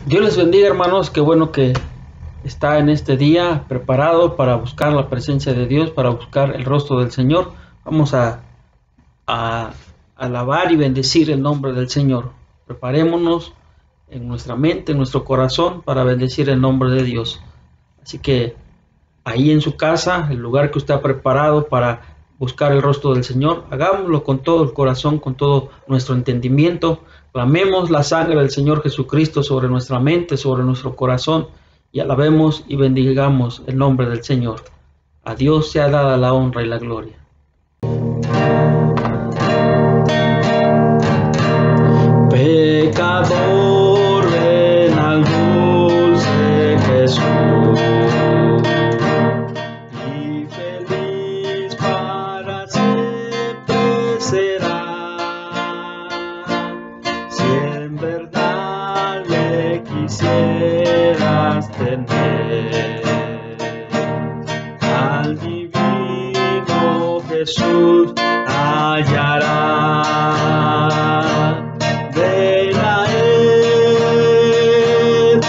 Dios les bendiga, hermanos. Qué bueno que está en este día preparado para buscar la presencia de Dios, para buscar el rostro del Señor. Vamos a alabar y bendecir el nombre del Señor. Preparémonos en nuestra mente, en nuestro corazón, para bendecir el nombre de Dios. Así que ahí en su casa, el lugar que usted ha preparado para buscar el rostro del Señor, hagámoslo con todo el corazón, con todo nuestro entendimiento. Clamemos la sangre del Señor Jesucristo sobre nuestra mente, sobre nuestro corazón, y alabemos y bendigamos el nombre del Señor. A Dios sea dada la honra y la gloria. Pecador, ven al dulce Jesús, y feliz para siempre será, si en verdad le quisieras tener. Al divino Jesús hallarás. Ven a Él,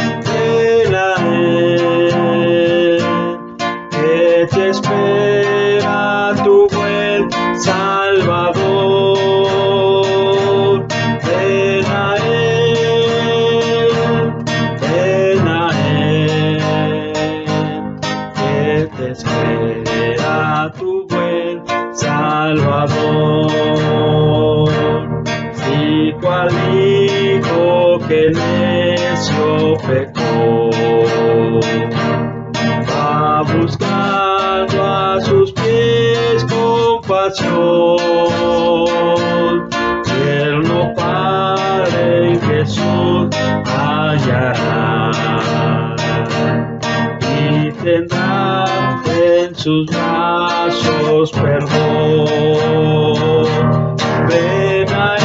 que te espera tu buen Salvador. Ven a Él, que te espera tu buen Salvador. Si cual hijo que necio pecó, va buscando a sus pies compasión, tierno Padre en Jesús hallará, y tendrá en sus brazos perdón. Ven a Él,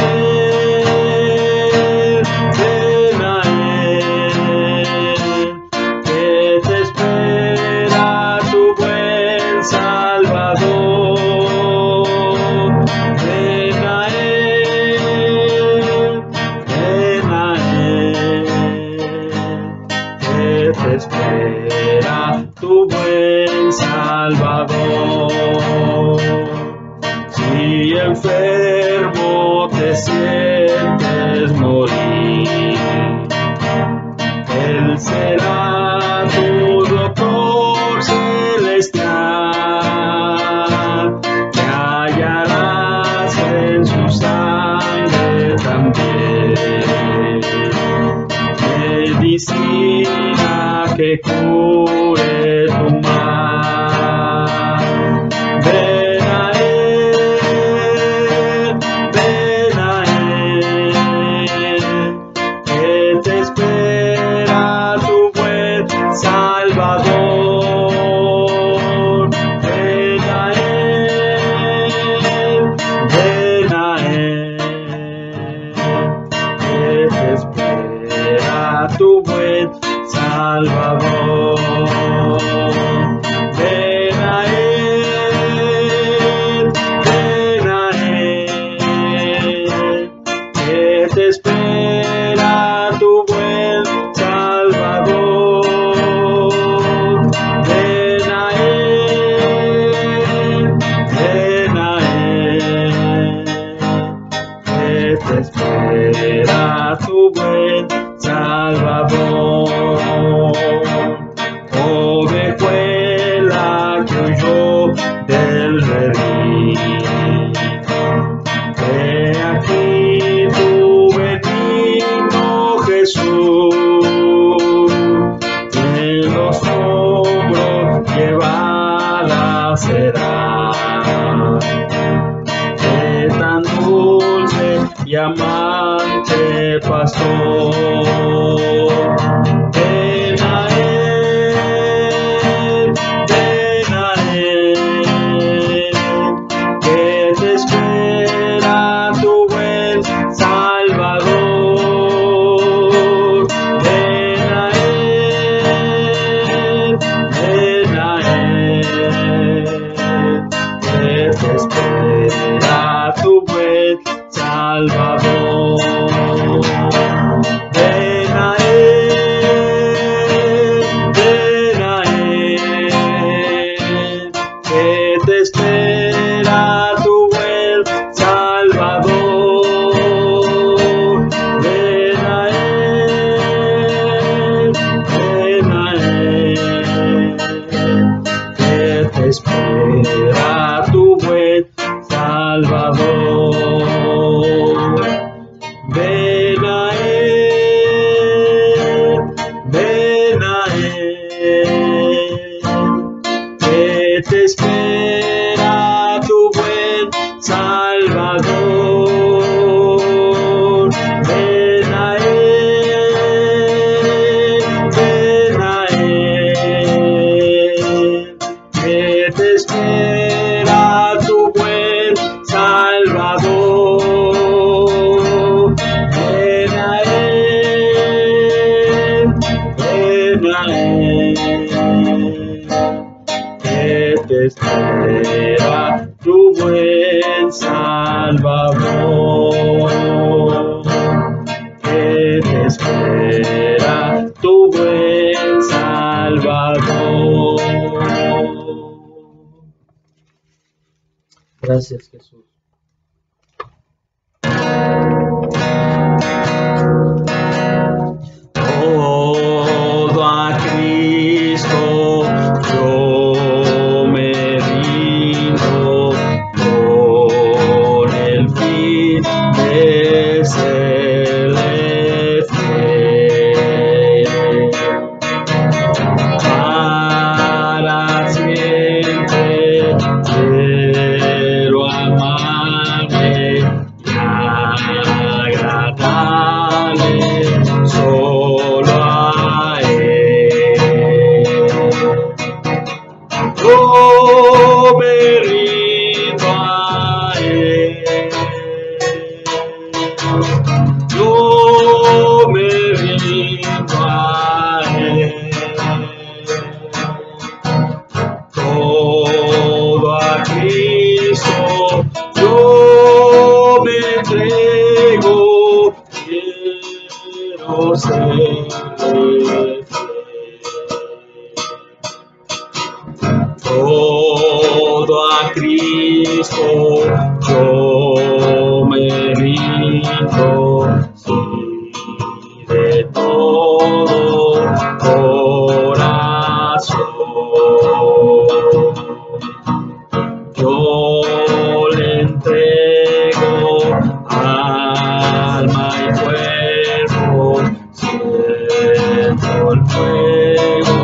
que te espera tu buen Salvador. Ven a Él, que te espera tu buen Salvador. Si enfermo te sientes morir, Él será tu doctor celestial, te hallarás en su sangre también, medicina que cure tu mal. Ven a Él, que te espera tu buen Salvador. Ven a Él, que te espera tu buen Salvador. Ven a Él, que te espera tu buen Salvador. Ven a Él, que te espera tu buen Salvador. Ovejuela que huyó del redil, he aquí tu benigno Jesús, en los hombros llevada será, de tan dulce y amante pastor. Ven a Él, que te espera tu buen Salvador. Ven a Él, que te espera tu buen Salvador. Ven eterna es, que te espera tu buen Salvador, que te espera tu buen Salvador. Gracias, Jesús. Todo a Cristo yo me rindo, con el fin de serle fiel. Para siempre quiero amarle y agradarle solo a Él. Yo me rindo a Él. Yo me rindo a Él. Todo a Cristo yo me entrego, quiero serle fiel. Todo a Cristo yo me rindo, sí, de todo corazón. Yo le entrego alma y cuerpo, siento el fuego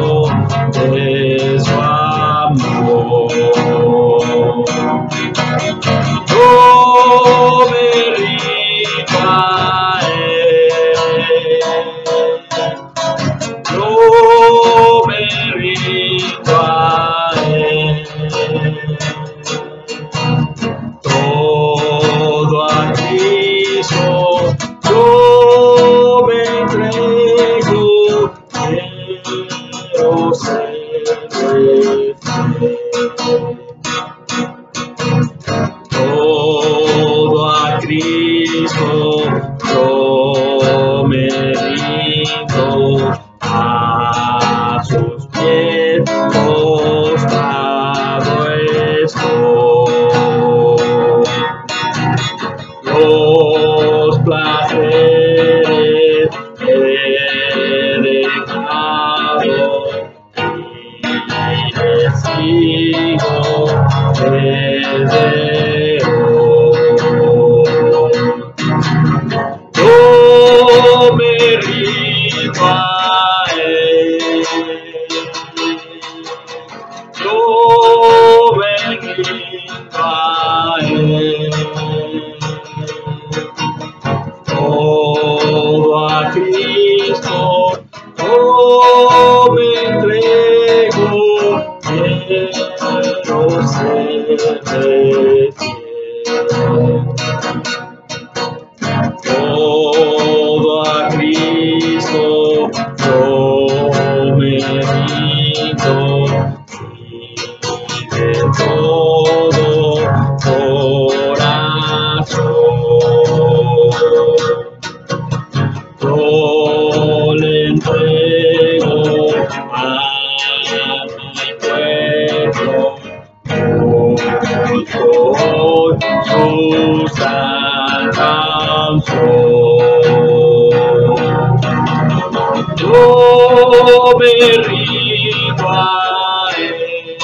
de su amor. Yo me rindo a Él. Yo me rindo a Él. Todo a Cristo yo me entrego, quiero serle fiel. Todo a Cristo yo me rindo, a sus pies postrado estoy. Los placeres he dejado y le sigo desde hoy. Yo me rindo a Él. Yo me rindo a Él. Todo a Cristo yo me entrego, quiero serle fiel. Todo a Cristo yo me rindo, y de todo corazón. Yo le entrego alma y cuerpo, soy su salvación. Yo me rindo a Él.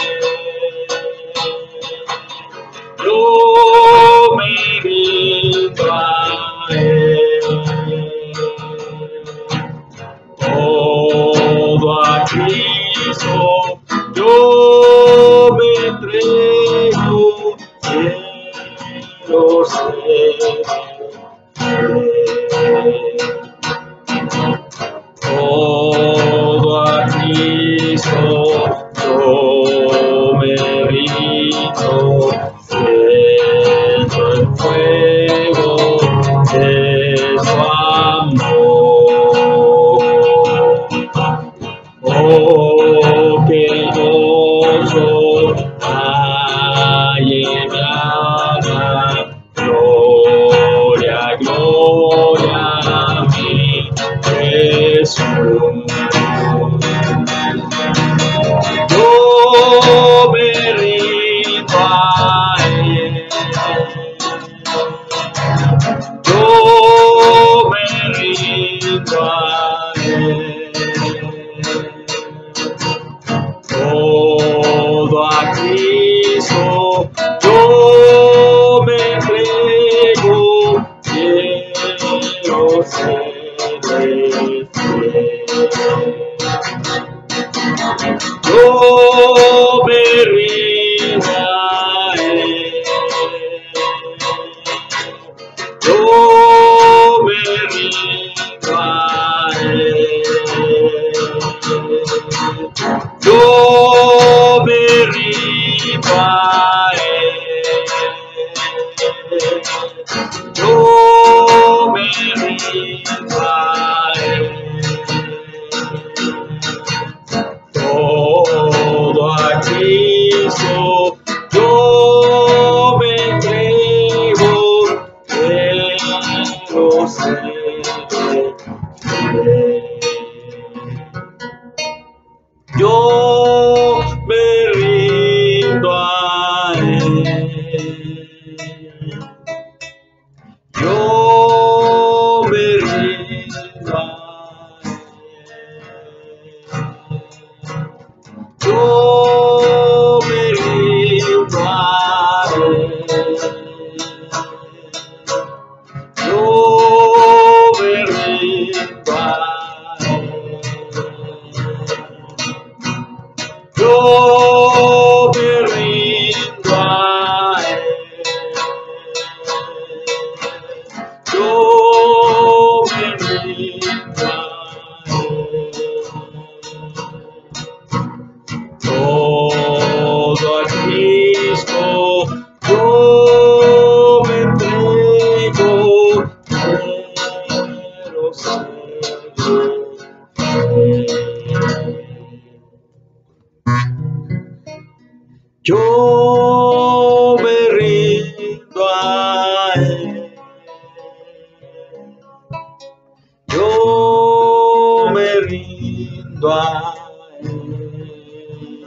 Yo me rindo a Él. Todo a Cristo yo me entrego, quiero serle fiel. Todo a Cristo yo me rindo, siento el fuego de su amor. Jesús. Yo me rindo a Él. Yo me rindo a Él. Todo a Cristo yo me entrego, quiero serle fiel. Yo me rindo a Él. Yo me rindo a Él. Yo me rindo a Él. Yo me rindo a Él. Todo a Cristo yo me entrego, quiero serle fiel. Yo me rindo a Él. Yo me rindo a Él. Yo me rindo a Él. Yo me rindo a Él. Yo me rindo a Él. Yo me rindo a Él. Todo a Cristo yo me entrego, quiero serle fiel. Yo me rindo a Él. Yo me rindo a Él.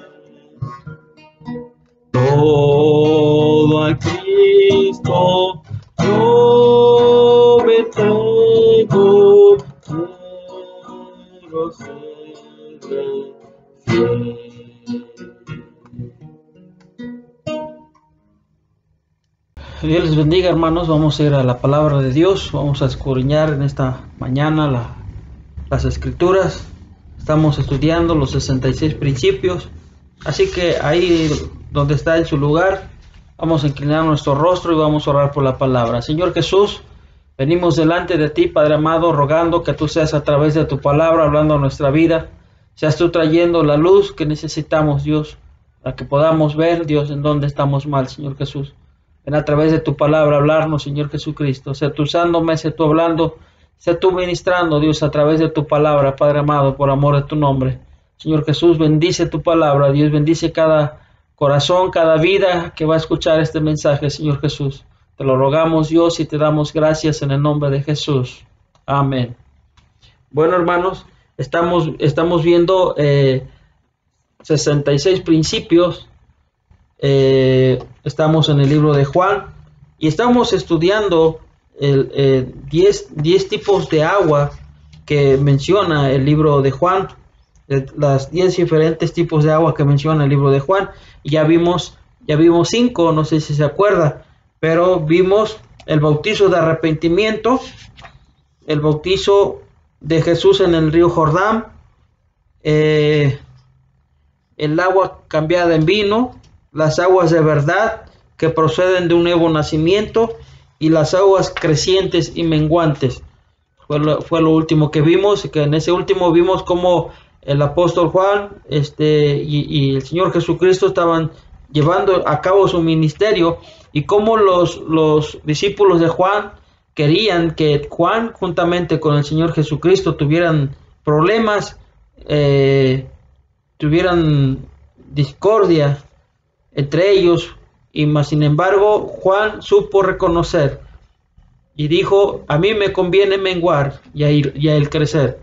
Todo a Cristo yo me entrego, quiero serle fiel. Dios les bendiga, hermanos. Vamos a ir a la palabra de Dios. Vamos a escudriñar en esta mañana las escrituras. Estamos estudiando los 66 principios. Así que ahí donde está en su lugar, vamos a inclinar nuestro rostro y vamos a orar por la palabra. Señor Jesús, venimos delante de ti, Padre amado, rogando que tú seas a través de tu palabra hablando a nuestra vida. Seas tú trayendo la luz que necesitamos, Dios, para que podamos ver, Dios, en dónde estamos mal, Señor Jesús. Ven a través de tu palabra a hablarnos, Señor Jesucristo. Sea tú usándome, sea tú hablando, sea tú ministrando, Dios, a través de tu palabra, Padre amado, por amor de tu nombre. Señor Jesús, bendice tu palabra. Dios, bendice cada corazón, cada vida que va a escuchar este mensaje, Señor Jesús. Te lo rogamos, Dios, y te damos gracias en el nombre de Jesús. Amén. Bueno, hermanos, estamos viendo 66 principios. Estamos en el libro de Juan y estamos estudiando 10 tipos de agua que menciona el libro de Juan, las 10 diferentes tipos de agua que menciona el libro de Juan. Y ya vimos 5, no sé si se acuerda, pero vimos el bautizo de arrepentimiento, el bautizo de Jesús en el río Jordán, el agua cambiada en vino, las aguas de verdad que proceden de un nuevo nacimiento y las aguas crecientes y menguantes. Fue lo último que vimos, que en ese último vimos cómo el apóstol Juan y el Señor Jesucristo estaban llevando a cabo su ministerio y cómo los discípulos de Juan querían que Juan juntamente con el Señor Jesucristo tuvieran problemas, tuvieran discordia entre ellos, y más sin embargo Juan supo reconocer y dijo: a mí me conviene menguar y a él crecer.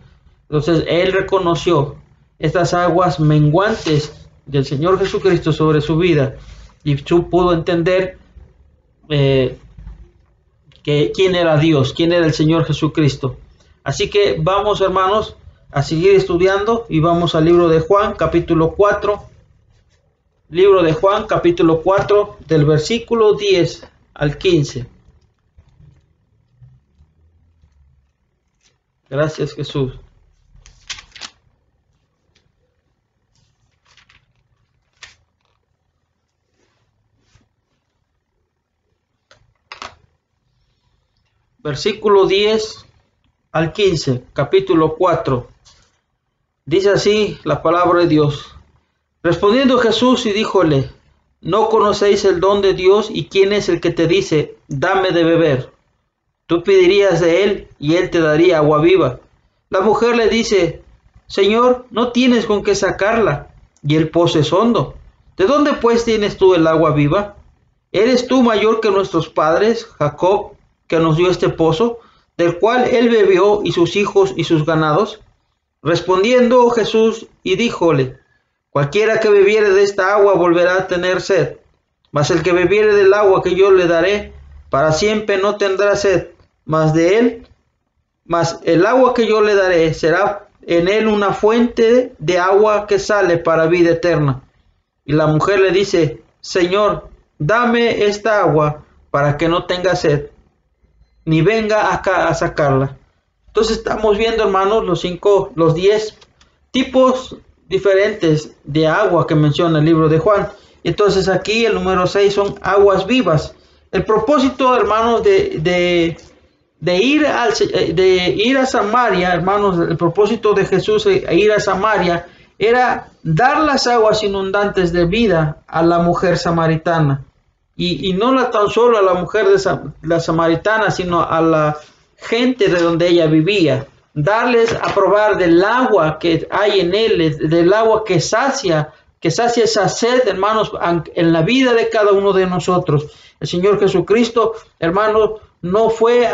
Entonces él reconoció estas aguas menguantes del Señor Jesucristo sobre su vida y pudo entender quién era Dios, quién era el Señor Jesucristo. Así que vamos, hermanos, a seguir estudiando y vamos al libro de Juan, capítulo 4. Libro de Juan, capítulo 4, del versículo 10 al 15. Gracias, Jesús. Versículo 10 al 15, capítulo 4. Dice así la palabra de Dios. Respondiendo Jesús y díjole: ¿No conocéis el don de Dios y quién es el que te dice, dame de beber? Tú pedirías de él y él te daría agua viva. La mujer le dice: Señor, no tienes con qué sacarla y el pozo es hondo. ¿De dónde pues tienes tú el agua viva? ¿Eres tú mayor que nuestros padres, Jacob, que nos dio este pozo, del cual él bebió y sus hijos y sus ganados? Respondiendo Jesús y díjole: Cualquiera que bebiere de esta agua volverá a tener sed, mas el que bebiere del agua que yo le daré, para siempre no tendrá sed, mas el agua que yo le daré será en él una fuente de agua que sale para vida eterna. Y la mujer le dice: Señor, dame esta agua para que no tenga sed, ni venga acá a sacarla. Entonces estamos viendo, hermanos, los 10 tipos diferentes de agua que menciona el libro de Juan. Entonces aquí el número 6 son aguas vivas. El propósito, hermanos, de ir a Samaria, hermanos, el propósito de Jesús de ir a Samaria era dar las aguas inundantes de vida a la mujer samaritana. Y no tan solo a la mujer la samaritana, sino a la gente de donde ella vivía. Darles a probar del agua que hay en él, del agua que sacia esa sed, hermanos, en la vida de cada uno de nosotros. El Señor Jesucristo, hermanos, no fue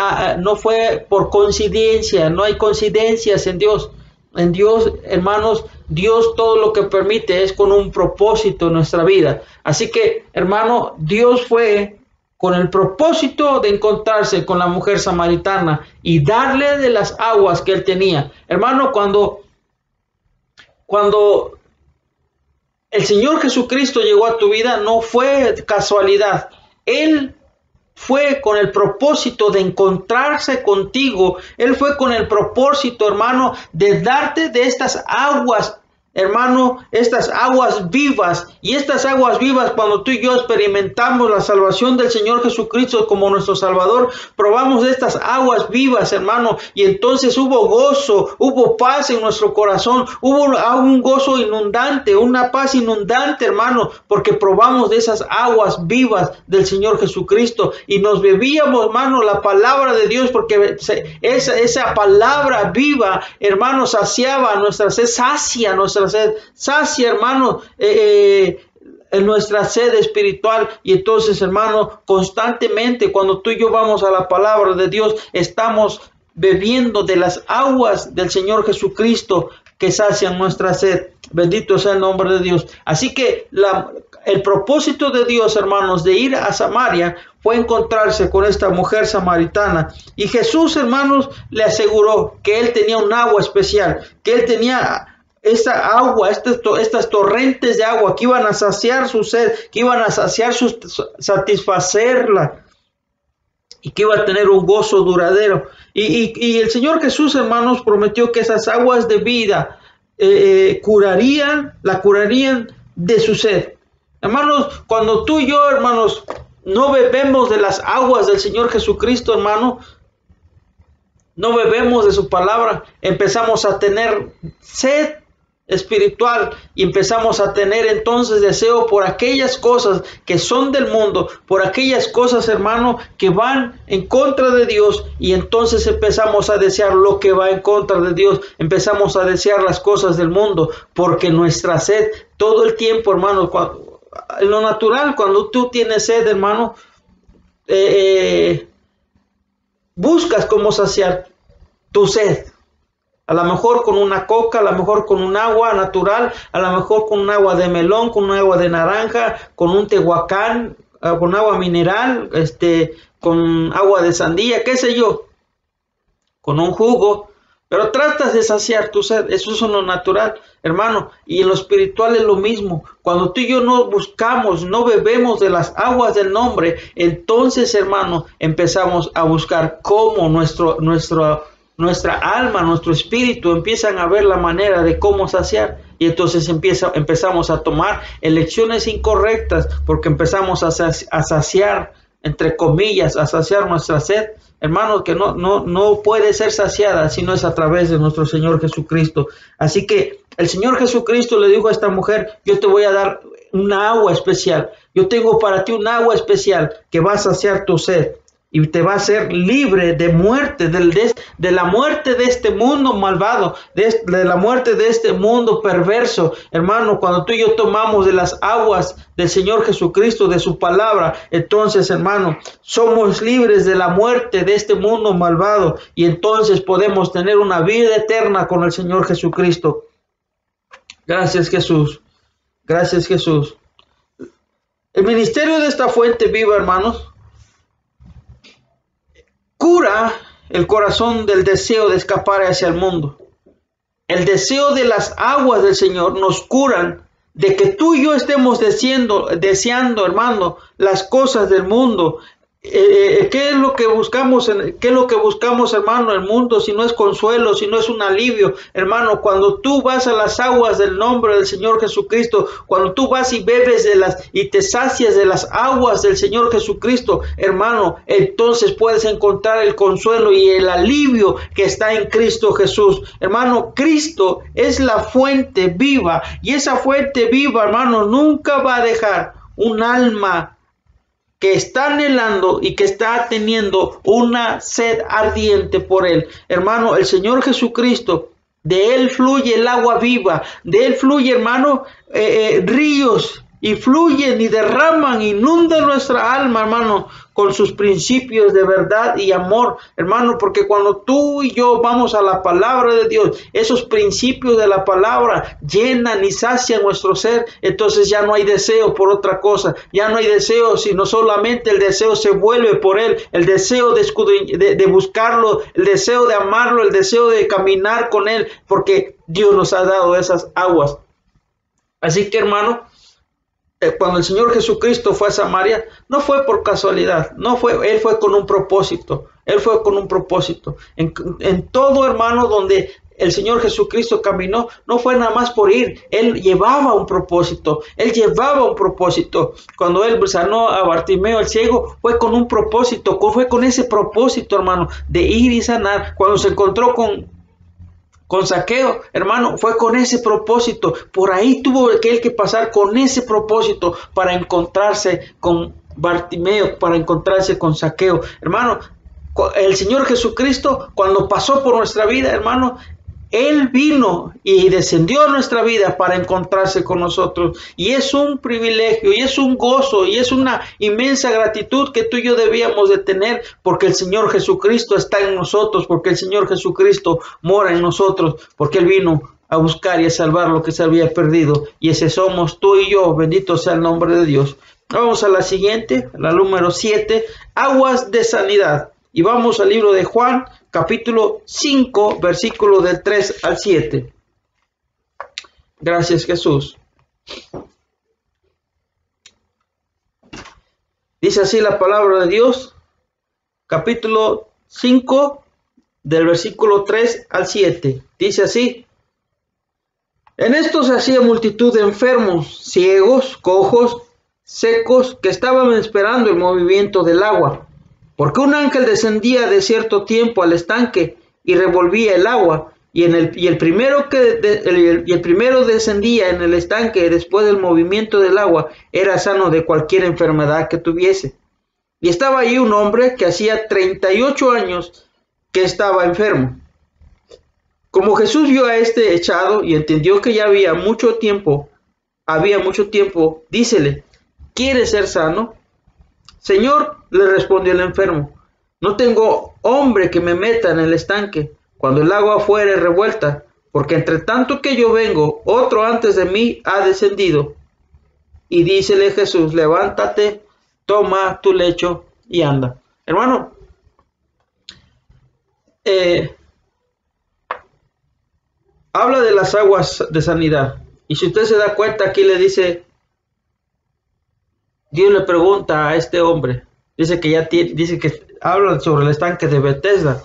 por coincidencia, no hay coincidencias en Dios. En Dios, hermanos, Dios todo lo que permite es con un propósito en nuestra vida. Así que, hermano, Dios fue con el propósito de encontrarse con la mujer samaritana y darle de las aguas que él tenía. Hermano, cuando el Señor Jesucristo llegó a tu vida, no fue casualidad. Él fue con el propósito de encontrarse contigo. Él fue con el propósito, hermano, de darte de estas aguas, hermano, estas aguas vivas. Y estas aguas vivas, cuando tú y yo experimentamos la salvación del Señor Jesucristo como nuestro Salvador, probamos de estas aguas vivas, hermano, y entonces hubo gozo, hubo paz en nuestro corazón, hubo un gozo inundante, una paz inundante, hermano, porque probamos de esas aguas vivas del Señor Jesucristo y nos bebíamos, hermano, la palabra de Dios, porque esa palabra viva, hermano, saciaba nuestra sed, sacia, hermano, en nuestra sed espiritual. Y entonces, hermano, constantemente cuando tú y yo vamos a la palabra de Dios, estamos bebiendo de las aguas del Señor Jesucristo que sacian nuestra sed. Bendito sea el nombre de Dios. Así que el propósito de Dios, hermanos, de ir a Samaria fue encontrarse con esta mujer samaritana. Y Jesús, hermanos, le aseguró que él tenía un agua especial, que él tenía esta agua, estas torrentes de agua que iban a saciar su sed, que iban a satisfacerla y que iba a tener un gozo duradero. Y el Señor Jesús, hermanos, prometió que esas aguas de vida la curarían de su sed. Hermanos, cuando tú y yo, hermanos, no bebemos de las aguas del Señor Jesucristo, hermano, no bebemos de su palabra, empezamos a tener sed espiritual y empezamos a tener entonces deseo por aquellas cosas que son del mundo, por aquellas cosas, hermano, que van en contra de Dios, y entonces empezamos a desear lo que va en contra de Dios, empezamos a desear las cosas del mundo, porque nuestra sed todo el tiempo, hermano, en lo natural, cuando tú tienes sed, hermano, buscas cómo saciar tu sed. A lo mejor con una coca, a lo mejor con un agua natural, a lo mejor con un agua de melón, con un agua de naranja, con un tehuacán, con agua mineral, con agua de sandía, qué sé yo, con un jugo. Pero tratas de saciar tu sed, eso es lo natural, hermano, y en lo espiritual es lo mismo. Cuando tú y yo no buscamos, no bebemos de las aguas del nombre, entonces, hermano, empezamos a buscar cómo nuestra alma, nuestro espíritu empiezan a ver la manera de cómo saciar. Y entonces empezamos a tomar elecciones incorrectas porque empezamos a saciar, entre comillas, a saciar nuestra sed. Hermanos, que no puede ser saciada si no es a través de nuestro Señor Jesucristo. Así que el Señor Jesucristo le dijo a esta mujer, yo te voy a dar una agua especial. Yo tengo para ti un agua especial que va a saciar tu sed y te va a hacer libre de muerte, de la muerte de este mundo malvado, de la muerte de este mundo perverso. Hermano, cuando tú y yo tomamos de las aguas del Señor Jesucristo, de su palabra, entonces, hermano, somos libres de la muerte de este mundo malvado y entonces podemos tener una vida eterna con el Señor Jesucristo. Gracias, Jesús. Gracias, Jesús. El ministerio de esta fuente viva, hermanos, cura el corazón del deseo de escapar hacia el mundo. El deseo de las aguas del Señor nos curan de que tú y yo estemos deseando, hermano, las cosas del mundo. ¿Qué es lo que buscamos, hermano, en el mundo? Si no es consuelo, si no es un alivio, hermano. Cuando tú vas a las aguas del nombre del Señor Jesucristo, cuando tú vas y bebes y te sacias de las aguas del Señor Jesucristo, hermano, entonces puedes encontrar el consuelo y el alivio que está en Cristo Jesús. Hermano, Cristo es la fuente viva y esa fuente viva, hermano, nunca va a dejar un alma que está anhelando y que está teniendo una sed ardiente por Él. Hermano, el Señor Jesucristo, de Él fluye el agua viva, de Él fluye, hermano, ríos, y fluyen y derraman, inundan nuestra alma, hermano, con sus principios de verdad y amor, hermano, porque cuando tú y yo vamos a la palabra de Dios, esos principios de la palabra llenan y sacian nuestro ser, entonces ya no hay deseo por otra cosa, ya no hay deseo, sino solamente el deseo se vuelve por Él, el deseo de buscarlo, el deseo de amarlo, el deseo de caminar con Él, porque Dios nos ha dado esas aguas. Así que, hermano, cuando el Señor Jesucristo fue a Samaria, no fue por casualidad, Él fue con un propósito, Él fue con un propósito. En todo, hermano, donde el Señor Jesucristo caminó, no fue nada más por ir, Él llevaba un propósito, Cuando Él sanó a Bartimeo el ciego, fue con un propósito, fue con ese propósito, hermano, de ir y sanar. Cuando se encontró con Zaqueo, hermano, fue con ese propósito. Por ahí tuvo que pasar con ese propósito para encontrarse con Bartimeo, para encontrarse con Zaqueo. Hermano, el Señor Jesucristo, cuando pasó por nuestra vida, hermano, Él vino y descendió a nuestra vida para encontrarse con nosotros. Y es un privilegio, y es un gozo, y es una inmensa gratitud que tú y yo debíamos de tener, porque el Señor Jesucristo está en nosotros, porque el Señor Jesucristo mora en nosotros, porque Él vino a buscar y a salvar lo que se había perdido. Y ese somos tú y yo, bendito sea el nombre de Dios. Vamos a la siguiente, la número 7, aguas de sanidad. Y vamos al libro de Juan, capítulo 5, versículo del 3 al 7. Gracias, Jesús. Dice así la palabra de Dios, capítulo 5, del versículo 3 al 7. Dice así: en esto se hacía multitud de enfermos, ciegos, cojos, secos, que estaban esperando el movimiento del agua. Porque un ángel descendía de cierto tiempo al estanque y revolvía el agua, y el primero descendía en el estanque después del movimiento del agua era sano de cualquier enfermedad que tuviese. Y estaba allí un hombre que hacía 38 años que estaba enfermo. Como Jesús vio a este echado y entendió que ya había mucho tiempo, dícele: ¿quieres ser sano? Señor, le respondió el enfermo, no tengo hombre que me meta en el estanque cuando el agua fuere revuelta, porque entre tanto que yo vengo, otro antes de mí ha descendido. Y dícele Jesús, levántate, toma tu lecho y anda. Hermano, habla de las aguas de sanidad. Y si usted se da cuenta, aquí le dice, Dios le pregunta a este hombre, dice que habla sobre el estanque de Bethesda.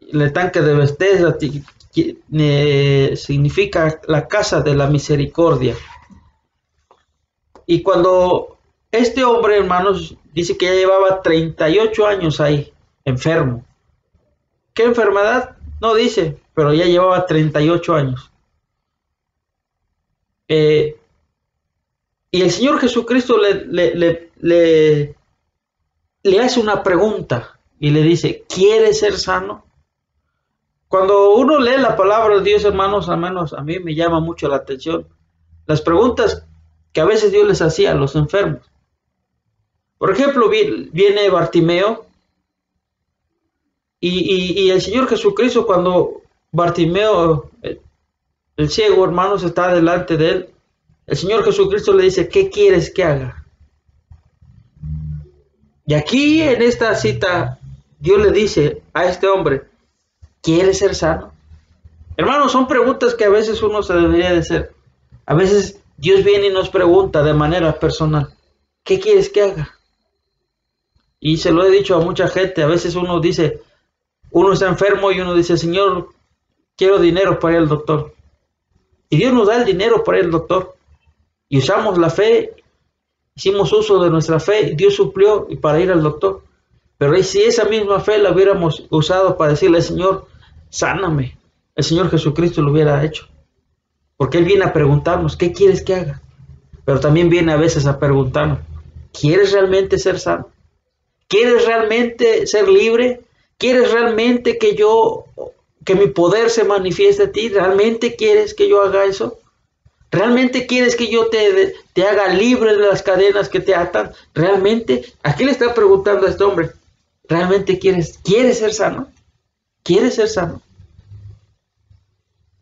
El estanque de Bethesda significa la casa de la misericordia. Y cuando este hombre, hermanos, dice que ya llevaba 38 años ahí, enfermo. ¿Qué enfermedad? No dice, pero ya llevaba 38 años. Y el Señor Jesucristo le hace una pregunta y le dice, ¿quieres ser sano? Cuando uno lee la palabra de Dios, hermanos, al menos a mí me llama mucho la atención las preguntas que a veces Dios les hacía a los enfermos. Por ejemplo, viene Bartimeo y el Señor Jesucristo, cuando Bartimeo, el ciego, hermanos, está delante de él, el Señor Jesucristo le dice, ¿qué quieres que haga? Y aquí en esta cita, Dios le dice a este hombre, ¿quieres ser sano? Hermanos, son preguntas que a veces uno se debería de hacer. A veces Dios viene y nos pregunta de manera personal, ¿qué quieres que haga? Y se lo he dicho a mucha gente, a veces uno dice, uno está enfermo y uno dice, Señor, quiero dinero para ir al doctor. Y Dios nos da el dinero para ir al doctor. Y usamos la fe, hicimos uso de nuestra fe, Dios suplió y para ir al doctor. Pero si esa misma fe la hubiéramos usado para decirle, Señor, sáname, el Señor Jesucristo lo hubiera hecho. Porque Él viene a preguntarnos, ¿qué quieres que haga? Pero también viene a veces a preguntarnos, ¿quieres realmente ser sano? ¿Quieres realmente ser libre? ¿Quieres realmente que mi poder se manifieste a ti? ¿Realmente quieres que yo haga eso? ¿Realmente quieres que yo te haga libre de las cadenas que te atan? ¿Realmente? Aquí le está preguntando a este hombre, ¿realmente quieres ser sano? ¿Quieres ser sano?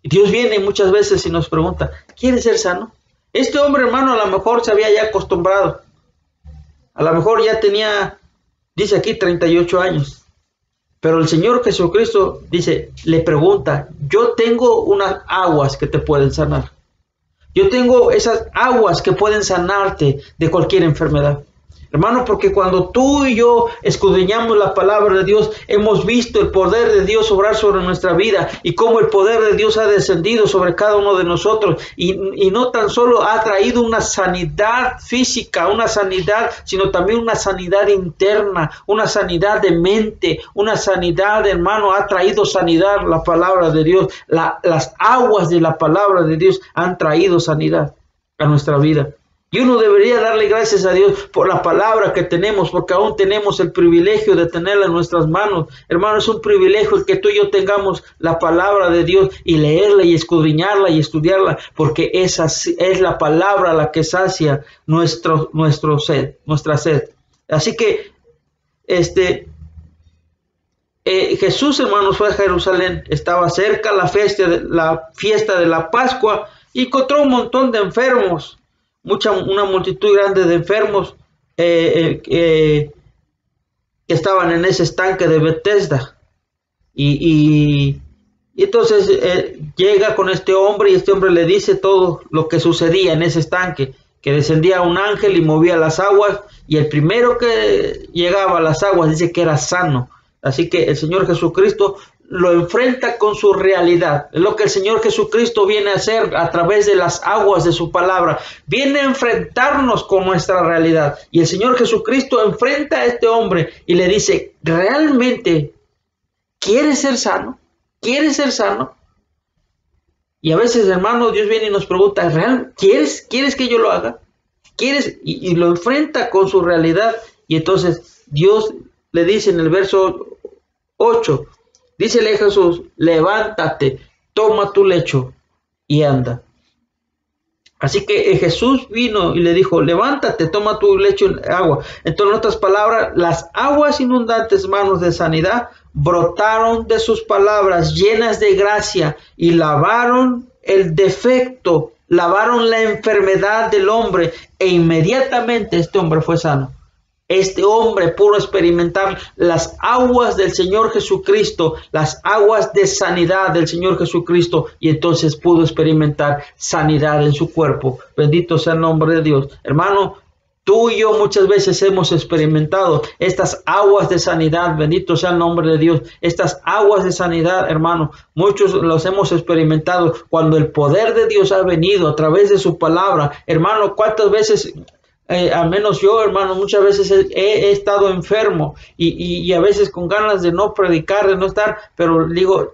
Dios viene muchas veces y nos pregunta, ¿quieres ser sano? Este hombre, hermano, a lo mejor se había ya acostumbrado. A lo mejor ya tenía, dice aquí, 38 años. Pero el Señor Jesucristo dice, le pregunta, yo tengo unas aguas que te pueden sanar. Yo tengo esas aguas que pueden sanarte de cualquier enfermedad. Hermano, porque cuando tú y yo escudriñamos la palabra de Dios, hemos visto el poder de Dios obrar sobre nuestra vida y cómo el poder de Dios ha descendido sobre cada uno de nosotros y no tan solo ha traído una sanidad física, una sanidad, sino también una sanidad interna, una sanidad de mente, una sanidad, hermano, ha traído sanidad la palabra de Dios. Las aguas de la palabra de Dios han traído sanidad a nuestra vida. Y uno debería darle gracias a Dios por la palabra que tenemos, porque aún tenemos el privilegio de tenerla en nuestras manos. Hermano, es un privilegio el que tú y yo tengamos la palabra de Dios y leerla y escudriñarla y estudiarla, porque esa es la palabra la que sacia nuestra sed. Así que Jesús, hermanos, fue a Jerusalén, estaba cerca la fiesta de la Pascua y encontró un montón de enfermos. Una multitud grande de enfermos que estaban en ese estanque de Bethesda. Y entonces llega con este hombre y este hombre le dice todo lo que sucedía en ese estanque, que descendía un ángel y movía las aguas, y el primero que llegaba a las aguas dice que era sano. Así que el Señor Jesucristo lo enfrenta con su realidad. Es lo que el Señor Jesucristo viene a hacer a través de las aguas de su palabra. Viene a enfrentarnos con nuestra realidad. Y el Señor Jesucristo enfrenta a este hombre y le dice, ¿realmente quieres ser sano? ¿Quieres ser sano? Y a veces, hermano, Dios viene y nos pregunta, ¿quieres que yo lo haga? ¿Quieres? Y lo enfrenta con su realidad. Y entonces Dios le dice en el verso 8, dícele a Jesús, levántate, toma tu lecho y anda. Así que Jesús vino y le dijo, levántate, toma tu lecho de agua. Entonces, en otras palabras, las aguas inundantes, hermanos, de sanidad, brotaron de sus palabras llenas de gracia y lavaron el defecto, lavaron la enfermedad del hombre e inmediatamente este hombre fue sano. Este hombre pudo experimentar las aguas del Señor Jesucristo, las aguas de sanidad del Señor Jesucristo, y entonces pudo experimentar sanidad en su cuerpo. Bendito sea el nombre de Dios. Hermano, tú y yo muchas veces hemos experimentado estas aguas de sanidad. Bendito sea el nombre de Dios. Estas aguas de sanidad, hermano, muchos los hemos experimentado cuando el poder de Dios ha venido a través de su palabra. Hermano, ¿cuántas veces... al menos yo, hermano, muchas veces he estado enfermo y a veces con ganas de no predicar, de no estar, pero digo,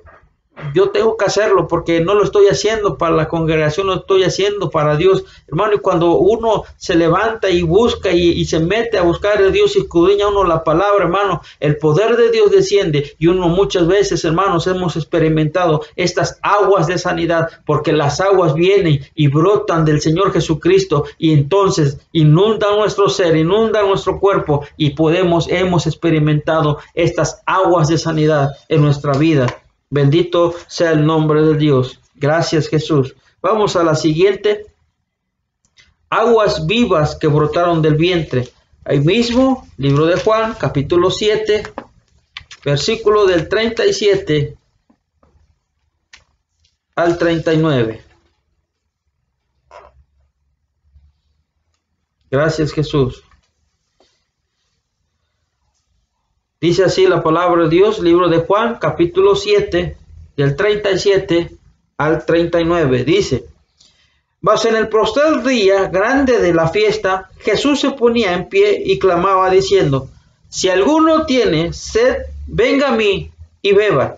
yo tengo que hacerlo porque no lo estoy haciendo para la congregación, lo estoy haciendo para Dios, hermano. Y cuando uno se levanta y busca y se mete a buscar a Dios y escudriña uno la palabra, hermano, el poder de Dios desciende y uno muchas veces, hermanos, hemos experimentado estas aguas de sanidad porque las aguas vienen y brotan del Señor Jesucristo y entonces inundan nuestro ser, inundan nuestro cuerpo y hemos experimentado estas aguas de sanidad en nuestra vida. Bendito sea el nombre de Dios. Gracias, Jesús. Vamos a la siguiente. Aguas vivas que brotaron del vientre. Ahí mismo, libro de Juan, capítulo 7, versículo del 37 al 39. Gracias, Jesús. Dice así la palabra de Dios, libro de Juan, capítulo 7, del 37 al 39. Dice, mas en el postrer día grande de la fiesta, Jesús se ponía en pie y clamaba diciendo, si alguno tiene sed, venga a mí y beba.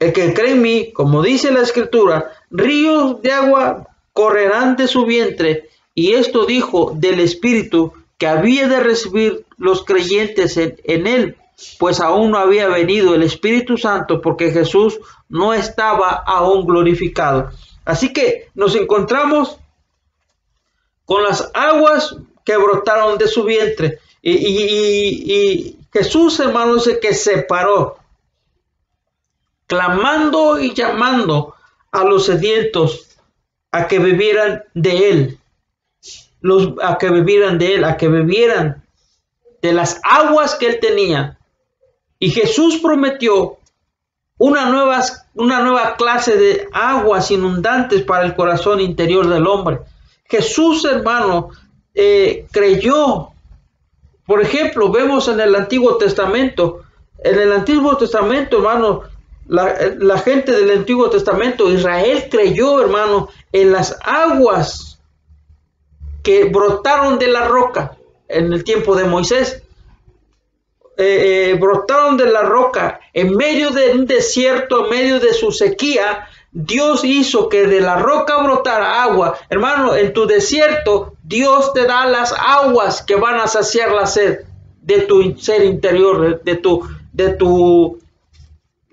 El que cree en mí, como dice la Escritura, ríos de agua correrán de su vientre. Y esto dijo del Espíritu que había de recibir los creyentes en él, pues aún no había venido el Espíritu Santo porque Jesús no estaba aún glorificado. Así que nos encontramos con las aguas que brotaron de su vientre y Jesús, hermano, dice que se paró clamando y llamando a los sedientos a que bebieran de él, a que bebieran de las aguas que él tenía. Y Jesús prometió una nueva clase de aguas inundantes para el corazón interior del hombre. Jesús, hermano, creyó. Por ejemplo, vemos en el Antiguo Testamento. En el Antiguo Testamento, hermano, la gente del Antiguo Testamento, Israel creyó, hermano, en las aguas que brotaron de la roca en el tiempo de Moisés. Brotaron de la roca en medio de un desierto, en medio de su sequía. Dios hizo que de la roca brotara agua. Hermano, en tu desierto Dios te da las aguas que van a saciar la sed de tu ser interior,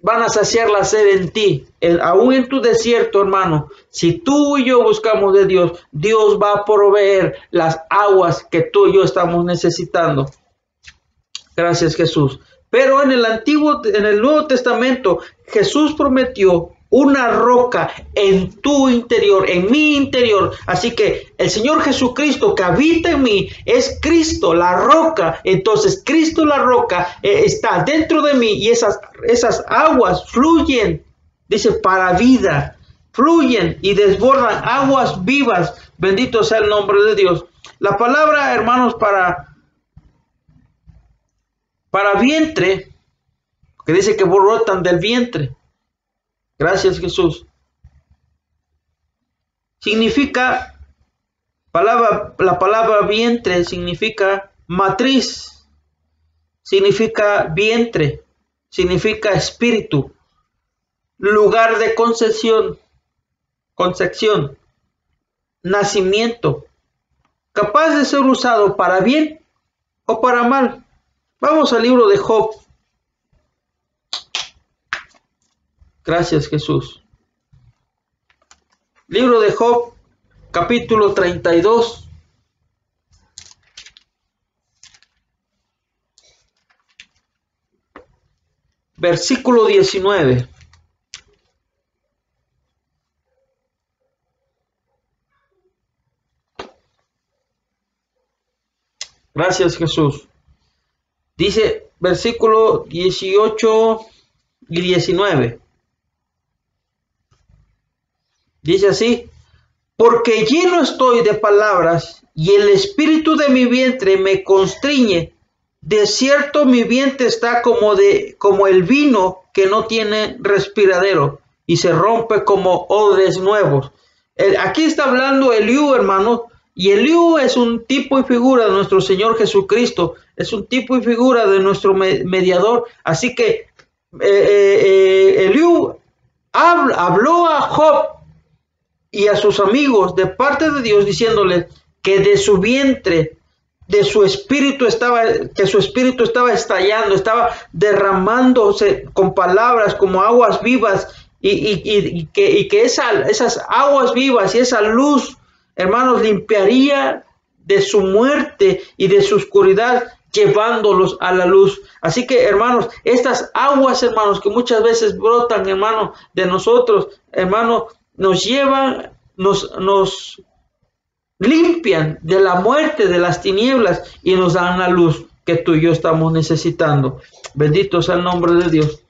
van a saciar la sed en ti. Aún en tu desierto, hermano, si tú y yo buscamos de Dios, Dios va a proveer las aguas que tú y yo estamos necesitando. Gracias, Jesús. Pero en el Nuevo Testamento, Jesús prometió una roca en tu interior, en mi interior. Así que el Señor Jesucristo que habita en mí es Cristo, la roca. Entonces Cristo, la roca, está dentro de mí y esas aguas fluyen, dice, para vida. Fluyen y desbordan aguas vivas. Bendito sea el nombre de Dios. La palabra, hermanos, para vientre, que dice que brotan del vientre. Gracias, Jesús. Significa, la palabra vientre significa matriz, significa vientre, significa espíritu, lugar de concepción, nacimiento, capaz de ser usado para bien o para mal. Vamos al libro de Job. Gracias, Jesús. Libro de Job, capítulo 32. Versículo 19. Gracias, Jesús. Dice versículo 18 y 19. Dice así: porque lleno estoy de palabras y el espíritu de mi vientre me constriñe. De cierto mi vientre está como el vino que no tiene respiradero y se rompe como odres nuevos. Aquí está hablando Eliú, hermano, y Eliú es un tipo y figura de nuestro Señor Jesucristo, es un tipo y figura de nuestro mediador. Así que Eliú habló a Job y a sus amigos de parte de Dios, diciéndoles que de su vientre, de su espíritu estaba estallando, estaba derramándose con palabras como aguas vivas, y que esas aguas vivas y esa luz, hermanos, limpiaría de su muerte y de su oscuridad, llevándolos a la luz. Así que, hermanos, estas aguas, hermanos, que muchas veces brotan, hermano, de nosotros, hermano, nos llevan, nos limpian de la muerte, de las tinieblas, y nos dan la luz que tú y yo estamos necesitando. Bendito sea el nombre de Dios.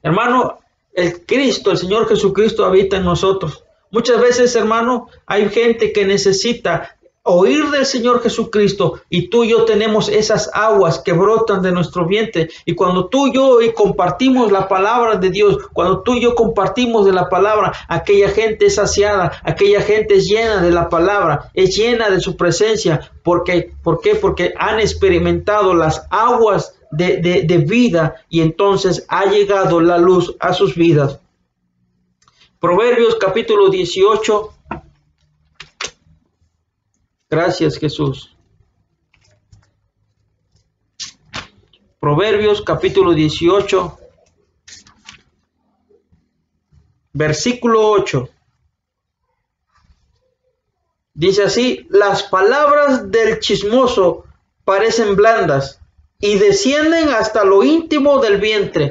Hermano, el Cristo, el Señor Jesucristo habita en nosotros. Muchas veces, hermano, hay gente que necesita oír del Señor Jesucristo, y tú y yo tenemos esas aguas que brotan de nuestro vientre. Y cuando tú y yo compartimos la palabra de Dios, cuando tú y yo compartimos de la palabra, aquella gente es saciada, aquella gente es llena de la palabra, es llena de su presencia. ¿Por qué? Porque han experimentado las aguas de vida, y entonces ha llegado la luz a sus vidas. Proverbios capítulo 18. Gracias, Jesús. Proverbios capítulo 18, versículo 8. Dice así: las palabras del chismoso parecen blandas y descienden hasta lo íntimo del vientre.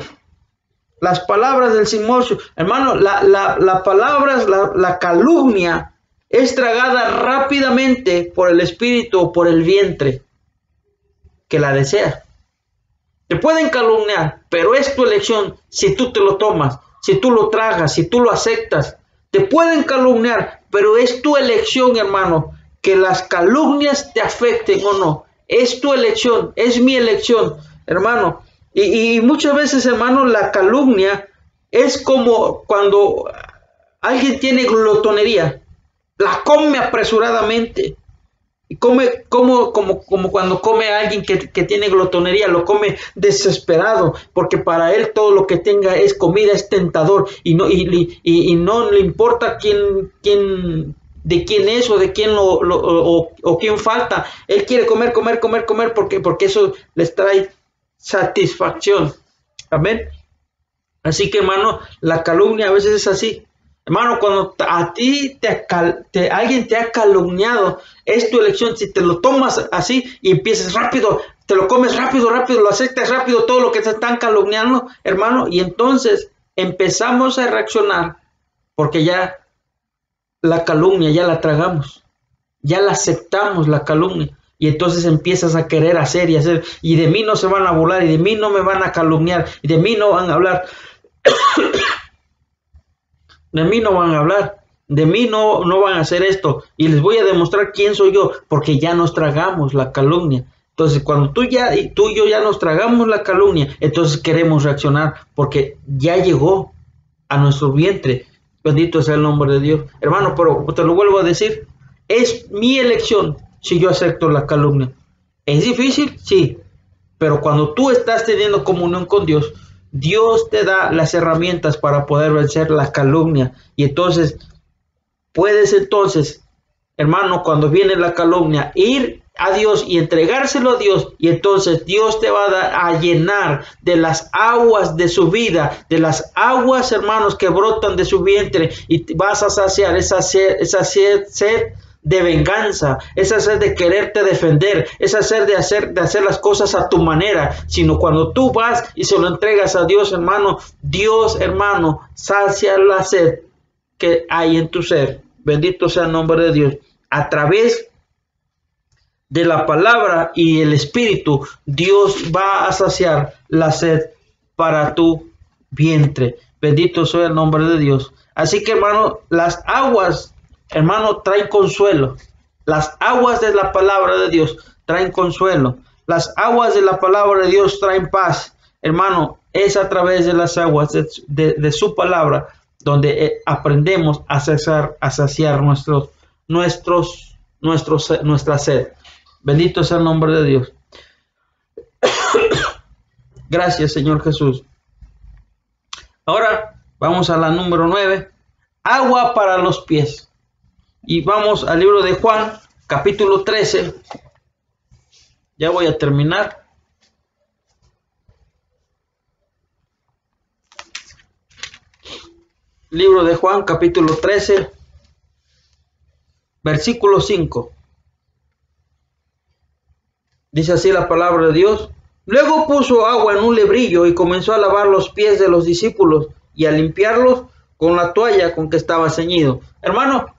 Las palabras del chismoso, hermano, la palabra, la calumnia, es tragada rápidamente por el espíritu o por el vientre que la desea. Te pueden calumniar, pero es tu elección si tú te lo tomas, si tú lo tragas, si tú lo aceptas. Te pueden calumniar, pero es tu elección, hermano, que las calumnias te afecten o no. Es tu elección, es mi elección, hermano. Y muchas veces, hermano, la calumnia es como cuando alguien tiene glotonería. La come apresuradamente. Y come como cuando come a alguien que tiene glotonería, lo come desesperado, porque para él todo lo que tenga es comida, es tentador, y no le importa de quién es o de quién o quién falta. Él quiere comer, porque eso les trae satisfacción. Amén. Así que, hermano, la calumnia a veces es así. Hermano, cuando a ti alguien te ha calumniado, es tu elección. Si te lo tomas así y empiezas rápido, te lo comes rápido, lo aceptas rápido, todo lo que te están calumniando, hermano, y entonces empezamos a reaccionar, porque ya la calumnia ya la tragamos, ya la aceptamos, la calumnia, y entonces empiezas a querer hacer, y de mí no se van a burlar, y de mí no me van a calumniar, y de mí no van a hablar. De mí no van a hablar, de mí no van a hacer esto, y les voy a demostrar quién soy yo, porque ya nos tragamos la calumnia. Entonces, cuando tú y yo ya nos tragamos la calumnia, entonces queremos reaccionar, porque ya llegó a nuestro vientre. Bendito sea el nombre de Dios. Hermano, pero te lo vuelvo a decir, es mi elección si yo acepto la calumnia. ¿Es difícil? Sí, pero cuando tú estás teniendo comunión con Dios, Dios te da las herramientas para poder vencer la calumnia. Y entonces, puedes hermano, cuando viene la calumnia, ir a Dios y entregárselo a Dios, y entonces Dios te va a dar a llenar de las aguas de su vida, de las aguas, hermanos, que brotan de su vientre, y vas a saciar esa sed de venganza, esa sed de quererte defender, esa sed de hacer las cosas a tu manera, sino cuando tú vas y se lo entregas a Dios, hermano, Dios, hermano, sacia la sed que hay en tu ser. Bendito sea el nombre de Dios. A través de la palabra y el Espíritu, Dios va a saciar la sed para tu vientre. Bendito sea el nombre de Dios. Así que, hermano, las aguas, hermano, traen consuelo. Las aguas de la palabra de Dios traen consuelo. Las aguas de la palabra de Dios traen paz. Hermano, es a través de las aguas de su palabra donde aprendemos a saciar nuestra sed. Bendito sea el nombre de Dios. Gracias, Señor Jesús. Ahora vamos a la número 9. Agua para los pies. Y vamos al libro de Juan, capítulo 13. Ya voy a terminar. Libro de Juan, capítulo 13, versículo 5. Dice así la palabra de Dios. Luego puso agua en un lebrillo y comenzó a lavar los pies de los discípulos y a limpiarlos con la toalla con que estaba ceñido. Hermano,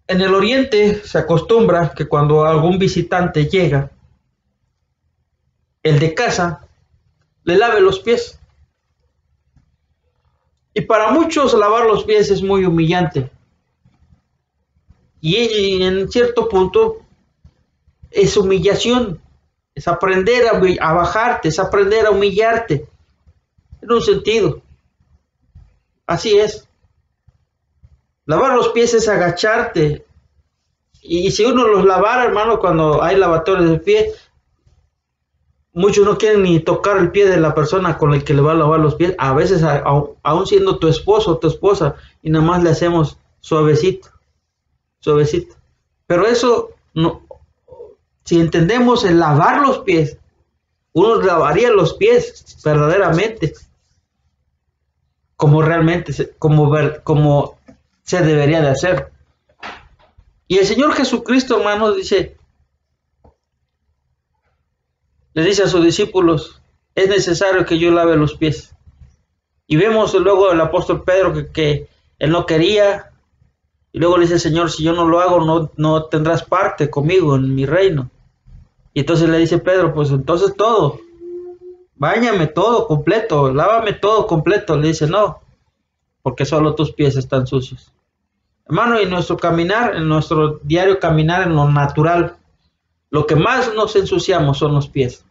en el oriente se acostumbra que cuando algún visitante llega, el de casa le lave los pies. Y para muchos lavar los pies es muy humillante. Y en cierto punto es humillación. Es aprender a bajarte, es aprender a humillarte. En un sentido. Así es. Lavar los pies es agacharte. Y si uno los lavara, hermano, cuando hay lavatorios de pies, muchos no quieren ni tocar el pie de la persona con la que le va a lavar los pies. A veces, aún siendo tu esposo o tu esposa, y nada más le hacemos suavecito, suavecito. Pero eso, no, si entendemos el lavar los pies, uno lavaría los pies verdaderamente, como realmente, como se debería de hacer. Y el Señor Jesucristo, hermanos, le dice a sus discípulos, es necesario que yo lave los pies. Y vemos luego el apóstol Pedro que él no quería, y luego le dice, Señor, si yo no lo hago, no tendrás parte conmigo en mi reino. Y entonces le dice Pedro, pues entonces todo, báñame todo completo, lávame todo completo. Le dice, no, porque solo tus pies están sucios. Hermano, en nuestro caminar, en nuestro diario caminar en lo natural, lo que más nos ensuciamos son los pies.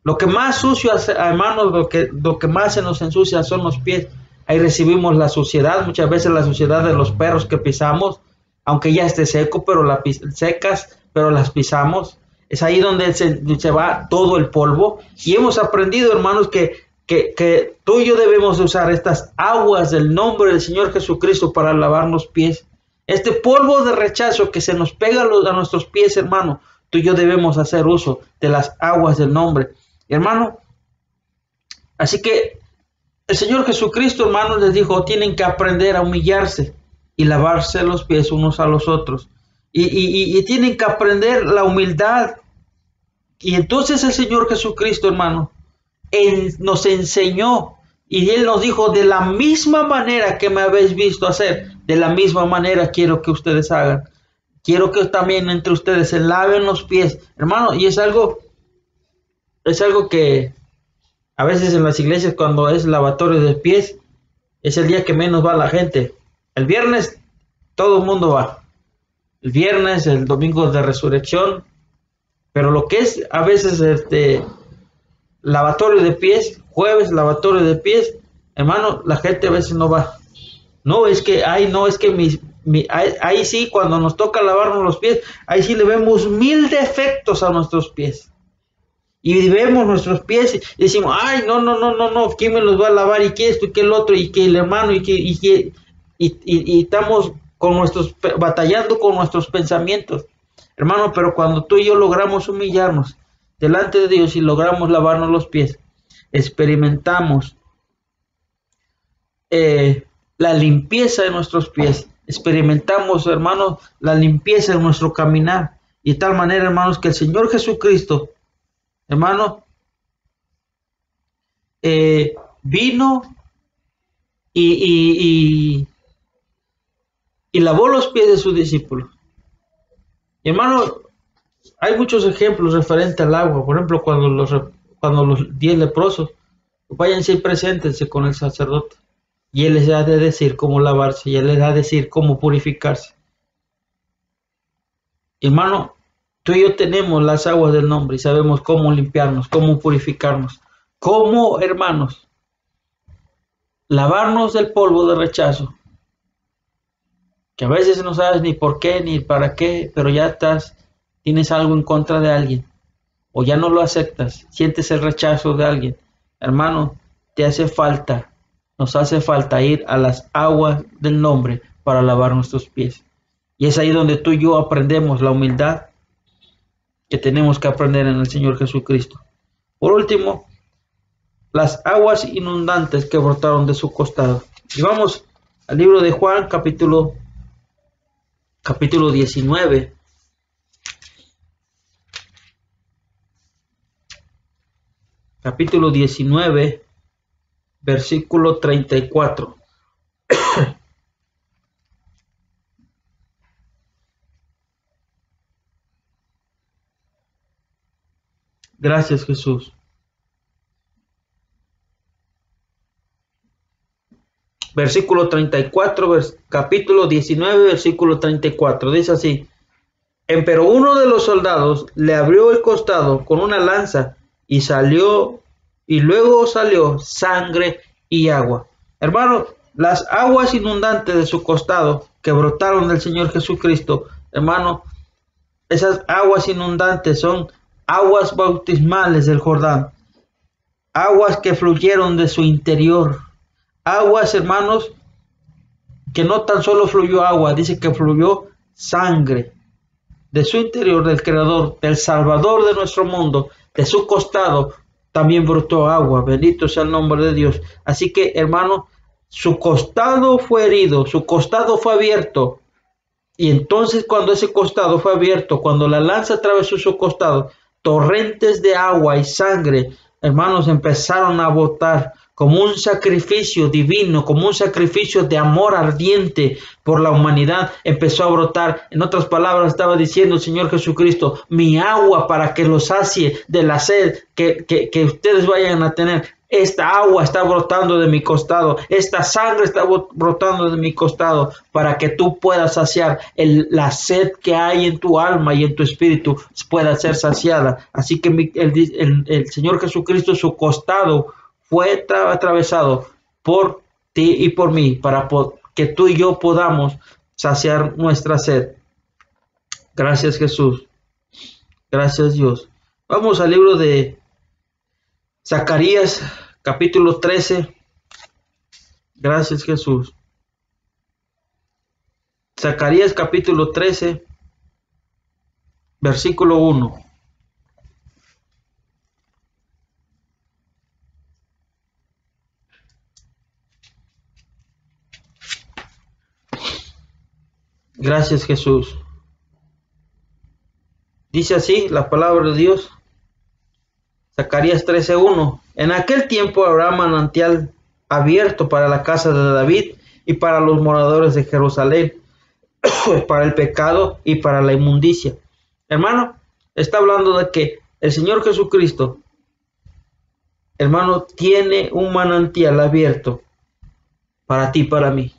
Lo que más sucio, hermanos, lo que más se nos ensucia son los pies. Ahí recibimos la suciedad, muchas veces la suciedad de los perros que pisamos, aunque ya esté seco, pero secas, pero las pisamos. Es ahí donde se va todo el polvo. Y hemos aprendido, hermanos, que tú y yo debemos de usar estas aguas del nombre del Señor Jesucristo para lavar los pies. Este polvo de rechazo que se nos pega a nuestros pies, hermano, tú y yo debemos hacer uso de las aguas del nombre, hermano. Así que el Señor Jesucristo, hermanos, les dijo, tienen que aprender a humillarse y lavarse los pies unos a los otros. Y tienen que aprender la humildad. Y entonces el Señor Jesucristo, hermano, nos enseñó y Él nos dijo, de la misma manera que me habéis visto hacer, de la misma manera quiero que ustedes hagan. Quiero que también entre ustedes se laven los pies, hermano. Y es algo que a veces en las iglesias, cuando es lavatorio de pies, es el día que menos va la gente. El viernes todo el mundo va. El viernes, el domingo de resurrección. Pero lo que es a veces lavatorio de pies, jueves lavatorio de pies, hermano, la gente a veces no va. No, es que, ahí sí, cuando nos toca lavarnos los pies, ahí sí le vemos 1000 defectos a nuestros pies. Y vemos nuestros pies y decimos, ay, no, ¿quién me los va a lavar? Y que esto, y que el otro, y que el hermano, y estamos batallando con nuestros pensamientos. Hermano, pero cuando tú y yo logramos humillarnos delante de Dios y logramos lavarnos los pies, experimentamos la limpieza de nuestros pies, experimentamos, hermanos, la limpieza de nuestro caminar, y de tal manera, hermanos, que el Señor Jesucristo, hermano, vino y lavó los pies de sus discípulos. Y hermano, hay muchos ejemplos referentes al agua. Por ejemplo, cuando los 10 leprosos váyanse y preséntense con el sacerdote, y él les ha de decir cómo lavarse, y él les ha de decir cómo purificarse. Hermano, tú y yo tenemos las aguas del nombre y sabemos cómo limpiarnos, cómo purificarnos, cómo, hermanos, lavarnos del polvo de rechazo, que a veces no sabes ni por qué ni para qué, pero ya tienes algo en contra de alguien, o ya no lo aceptas, sientes el rechazo de alguien. Hermano, nos hace falta ir a las aguas del nombre para lavar nuestros pies. Y es ahí donde tú y yo aprendemos la humildad que tenemos que aprender en el Señor Jesucristo. Por último, las aguas inundantes que brotaron de su costado. Y vamos al libro de Juan, capítulo 19. Capítulo 19, versículo 34. Gracias, Jesús. Versículo 34, capítulo 19, versículo 34. Dice así: Pero uno de los soldados le abrió el costado con una lanza y luego salió sangre y agua. Hermano, las aguas inundantes de su costado que brotaron del Señor Jesucristo, hermano, esas aguas inundantes son aguas bautismales del Jordán, aguas que fluyeron de su interior, aguas, hermanos, que no tan solo fluyó agua, dice que fluyó sangre de su interior, del Creador, del Salvador de nuestro mundo. De su costado también brotó agua. Bendito sea el nombre de Dios. Así que, hermano, su costado fue herido, su costado fue abierto. Y entonces, cuando ese costado fue abierto, cuando la lanza atravesó su costado, torrentes de agua y sangre, hermanos, empezaron a brotar como un sacrificio divino, como un sacrificio de amor ardiente por la humanidad. Empezó a brotar. En otras palabras, estaba diciendo el Señor Jesucristo: mi agua para que los sacie de la sed que ustedes vayan a tener. Esta agua está brotando de mi costado, esta sangre está brotando de mi costado, para que tú puedas saciar la sed que hay en tu alma y en tu espíritu pueda ser saciada. Así que el Señor Jesucristo, su costado fue atravesado por ti y por mí, para que tú y yo podamos saciar nuestra sed. Gracias, Jesús. Gracias, Dios. Vamos al libro de Zacarías, capítulo 13. Gracias, Jesús. Zacarías, capítulo 13, versículo 1. Gracias, Jesús. Dice así la palabra de Dios. Zacarías 13:1. En aquel tiempo habrá manantial abierto para la casa de David y para los moradores de Jerusalén, para el pecado y para la inmundicia. Hermano, está hablando de que el Señor Jesucristo, hermano, tiene un manantial abierto para ti y para mí,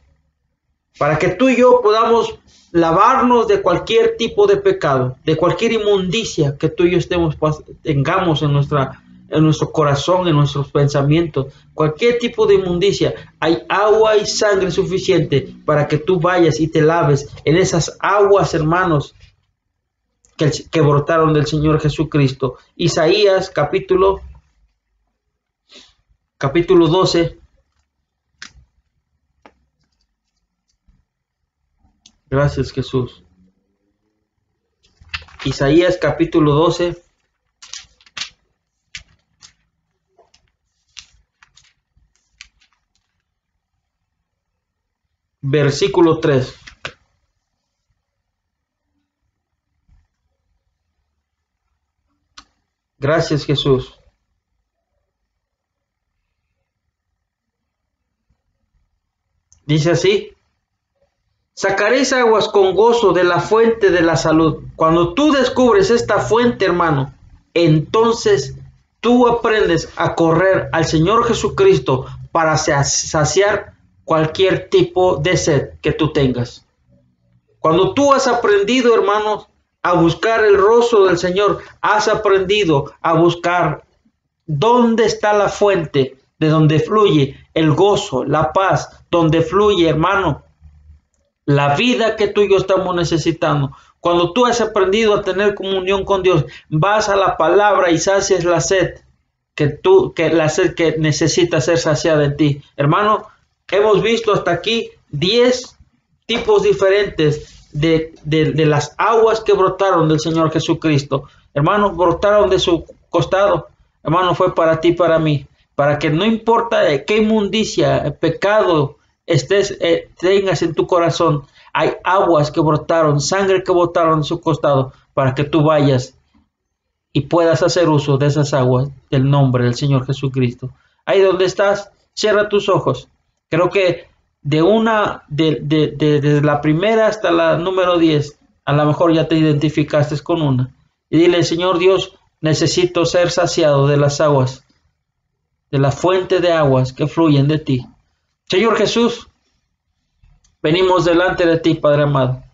para que tú y yo podamos lavarnos de cualquier tipo de pecado, de cualquier inmundicia que tú y yo tengamos en nuestro corazón, en nuestros pensamientos, cualquier tipo de inmundicia. Hay agua y sangre suficiente para que tú vayas y te laves en esas aguas, hermanos, que brotaron del Señor Jesucristo. Isaías capítulo 12. Gracias, Jesús. Isaías capítulo 12. Versículo 3. Gracias, Jesús. Dice así: sacaréis aguas con gozo de la fuente de la salud. Cuando tú descubres esta fuente, hermano, entonces tú aprendes a correr al Señor Jesucristo para saciar cualquier tipo de sed que tú tengas. Cuando tú has aprendido, hermanos, a buscar el rostro del Señor, has aprendido a buscar dónde está la fuente de donde fluye el gozo, la paz, donde fluye, hermano, la vida que tú y yo estamos necesitando. Cuando tú has aprendido a tener comunión con Dios, vas a la palabra y sacias la sed la sed que necesita ser saciada en ti. Hermano, hemos visto hasta aquí 10 tipos diferentes de las aguas que brotaron del Señor Jesucristo. Hermano, brotaron de su costado. Hermano, fue para ti, para mí, para que no importa qué inmundicia, pecado tengas en tu corazón, hay aguas que brotaron, sangre que brotaron de su costado, para que tú vayas y puedas hacer uso de esas aguas del nombre del Señor Jesucristo. Ahí donde estás, cierra tus ojos. Creo que desde la primera hasta la número 10, a lo mejor ya te identificaste con una. Y dile: Señor Dios, necesito ser saciado de las aguas, de la fuente de aguas que fluyen de ti. Señor Jesús, venimos delante de ti, Padre amado,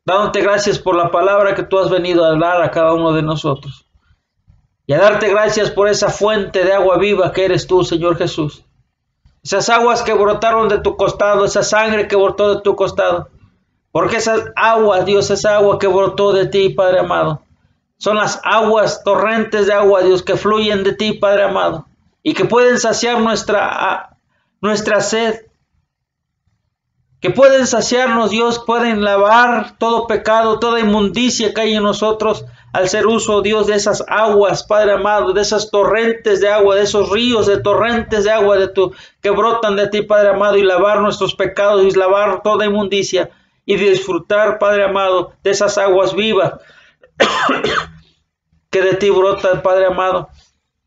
dándote gracias por la palabra que tú has venido a hablar a cada uno de nosotros. Y a darte gracias por esa fuente de agua viva que eres tú, Señor Jesús. Esas aguas que brotaron de tu costado, esa sangre que brotó de tu costado. Porque esas aguas, Dios, esa agua que brotó de ti, Padre amado, son las aguas, torrentes de agua, Dios, que fluyen de ti, Padre amado, y que pueden saciar nuestra sed, que pueden saciarnos, Dios, pueden lavar todo pecado, toda inmundicia que hay en nosotros, al ser uso, Dios, de esas aguas, Padre amado, de esas torrentes de agua, de esos ríos de torrentes de agua que brotan de ti, Padre amado, y lavar nuestros pecados y lavar toda inmundicia y disfrutar, Padre amado, de esas aguas vivas que de ti brotan, Padre amado,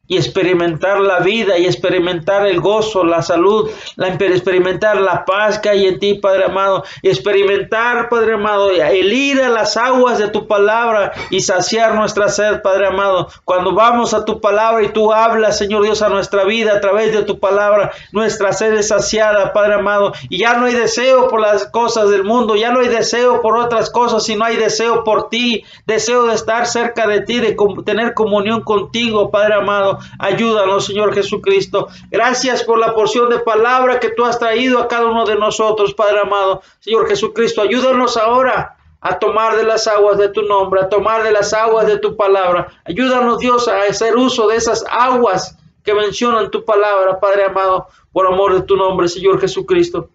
y experimentar la vida y experimentar el gozo, la salud, experimentar la paz que hay en ti, Padre amado, y experimentar, Padre amado, el ir a las aguas de tu palabra y saciar nuestra sed, Padre amado. Cuando vamos a tu palabra y tú hablas, Señor Dios, a nuestra vida a través de tu palabra, nuestra sed es saciada, Padre amado, y ya no hay deseo por las cosas del mundo, ya no hay deseo por otras cosas, sino hay deseo por ti, deseo de estar cerca de ti, de tener comunión contigo, Padre amado. Ayúdanos, Señor Jesucristo. Gracias por la porción de palabra que tú has traído a cada uno de nosotros, Padre amado. Señor Jesucristo, ayúdanos ahora a tomar de las aguas de tu nombre, a tomar de las aguas de tu palabra. Ayúdanos, Dios, a hacer uso de esas aguas que mencionan tu palabra, Padre amado, por amor de tu nombre, Señor Jesucristo.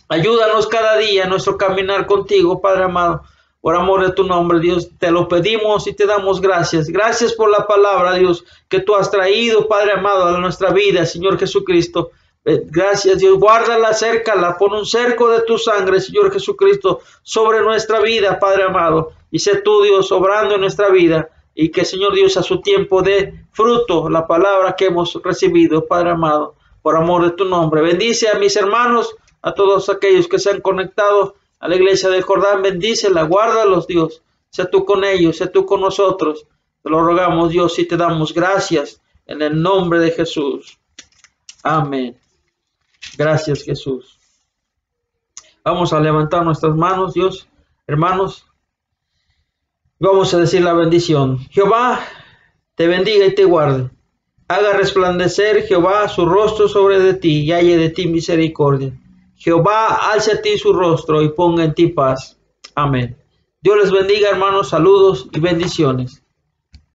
Ayúdanos cada día en nuestro caminar contigo, Padre amado. Por amor de tu nombre, Dios, te lo pedimos y te damos gracias. Gracias por la palabra, Dios, que tú has traído, Padre amado, a nuestra vida, Señor Jesucristo. Gracias, Dios. Guárdala, cércala, pon un cerco de tu sangre, Señor Jesucristo, sobre nuestra vida, Padre amado. Y sé tú, Dios, obrando en nuestra vida. Y que, Señor Dios, a su tiempo dé fruto la palabra que hemos recibido, Padre amado. Por amor de tu nombre. Bendice a mis hermanos, a todos aquellos que se han conectado a la iglesia del Jordán, bendícela, guárdalos, Dios. Sé tú con ellos, sé tú con nosotros. Te lo rogamos, Dios, y te damos gracias en el nombre de Jesús. Amén. Gracias, Jesús. Vamos a levantar nuestras manos, Dios, hermanos. Vamos a decir la bendición. Jehová te bendiga y te guarde. Haga resplandecer Jehová su rostro sobre de ti y haya de ti misericordia. Jehová alce a ti su rostro y ponga en ti paz. Amén. Dios les bendiga, hermanos. Saludos y bendiciones.